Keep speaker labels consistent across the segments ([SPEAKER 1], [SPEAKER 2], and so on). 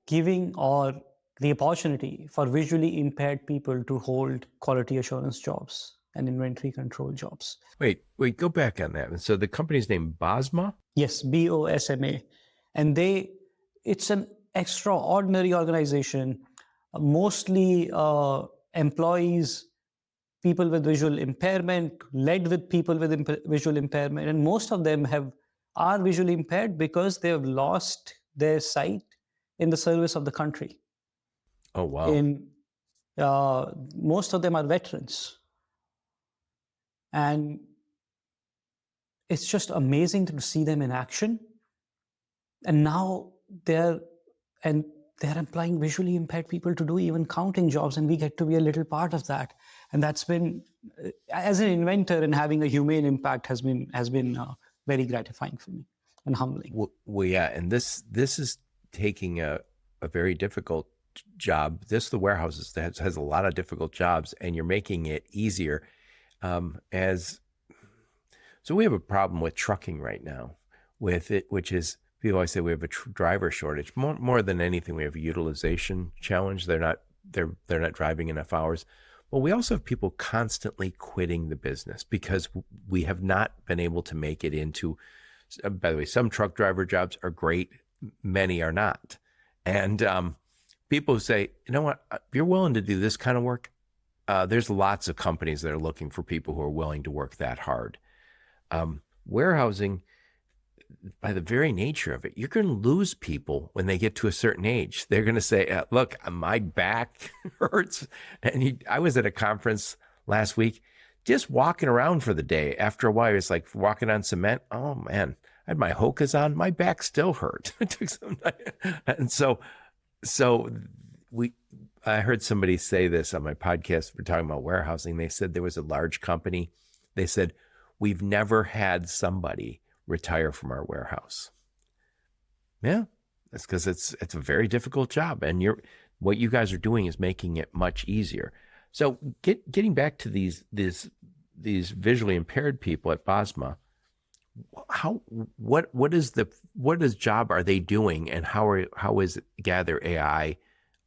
[SPEAKER 1] giving or the opportunity for visually impaired people to hold quality assurance jobs and inventory control jobs.
[SPEAKER 2] Wait, go back on that. And so the company's name Bosma?
[SPEAKER 1] Yes, BOSMA. And it's an extraordinary organization, mostly employees, people with visual impairment, led with people with visual impairment. And most of them are visually impaired because they have lost their sight in the service of the country.
[SPEAKER 2] Oh, wow.
[SPEAKER 1] Most of them are veterans. And it's just amazing to see them in action. And now they're employing visually impaired people to do even counting jobs, and we get to be a little part of that. And that's been, as an inventor and having a humane impact, has been very gratifying for me and humbling.
[SPEAKER 2] Well, yeah, and this is taking a very difficult job. The warehouses that has a lot of difficult jobs, and you're making it easier. So we have a problem with trucking right now, with it, which is, people always say we have a driver shortage. More than anything, we have a utilization challenge. They're not driving enough hours. But we also have people constantly quitting the business because we have not been able to make it into. By the way, some truck driver jobs are great, many are not. And people say, you know what, if you're willing to do this kind of work, there's lots of companies that are looking for people who are willing to work that hard. Warehousing, by the very nature of it, you're going to lose people when they get to a certain age. They're going to say, look, my back hurts. And I was at a conference last week, just walking around for the day. After a while, it's like walking on cement. Oh man, I had my Hokas on. My back still hurt. It took some time. And so I heard somebody say this on my podcast. We're talking about warehousing. They said there was a large company. They said, we've never had somebody retire from our warehouse. Yeah, that's because it's a very difficult job, and what you guys are doing is making it much easier. So getting back to these visually impaired people at Bosma, what job are they doing, and how is Gather AI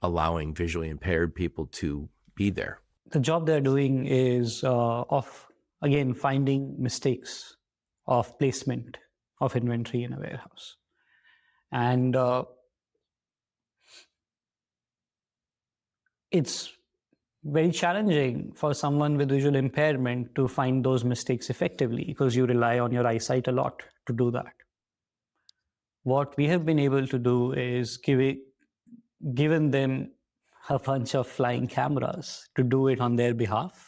[SPEAKER 2] allowing visually impaired people to be there?
[SPEAKER 1] The job they're doing is again finding mistakes of placement of inventory in a warehouse. And it's very challenging for someone with visual impairment to find those mistakes effectively because you rely on your eyesight a lot to do that. What we have been able to do is given them a bunch of flying cameras to do it on their behalf.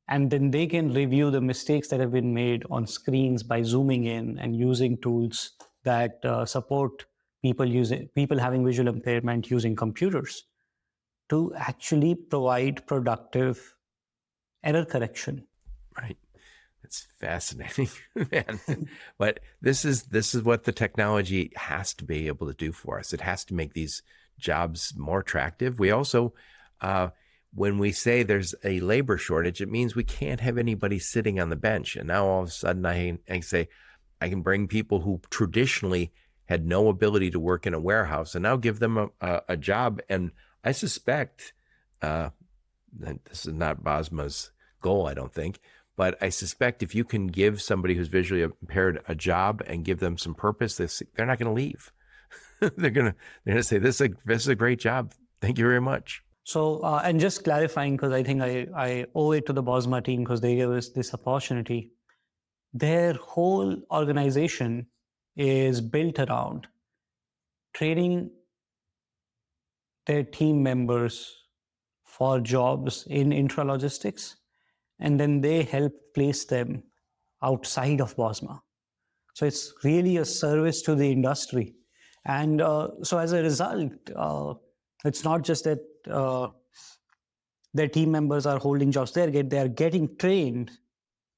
[SPEAKER 1] And then they can review the mistakes that have been made on screens by zooming in and using tools that support people having visual impairment using computers to actually provide productive error correction.
[SPEAKER 2] Right. It's fascinating, man. But this is what the technology has to be able to do for us. It has to make these jobs more attractive. We also, when we say there's a labor shortage, it means we can't have anybody sitting on the bench. And now all of a sudden I say, I can bring people who traditionally had no ability to work in a warehouse and now give them a job. And I suspect, that this is not Bosma's goal, I don't think, but I suspect if you can give somebody who's visually impaired a job and give them some purpose, they're not going to leave. They're going to say, this is a great job. Thank you very much.
[SPEAKER 1] So, and just clarifying, because I think I owe it to the Bosma team because they gave us this opportunity. Their whole organization is built around training their team members for jobs in intralogistics, and then they help place them outside of Bosma. So it's really a service to the industry. And so as a result, it's not just that their team members are holding jobs there, they are getting trained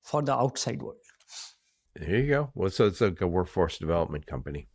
[SPEAKER 1] for the outside world.
[SPEAKER 2] There you go. Well, so it's like a workforce development company.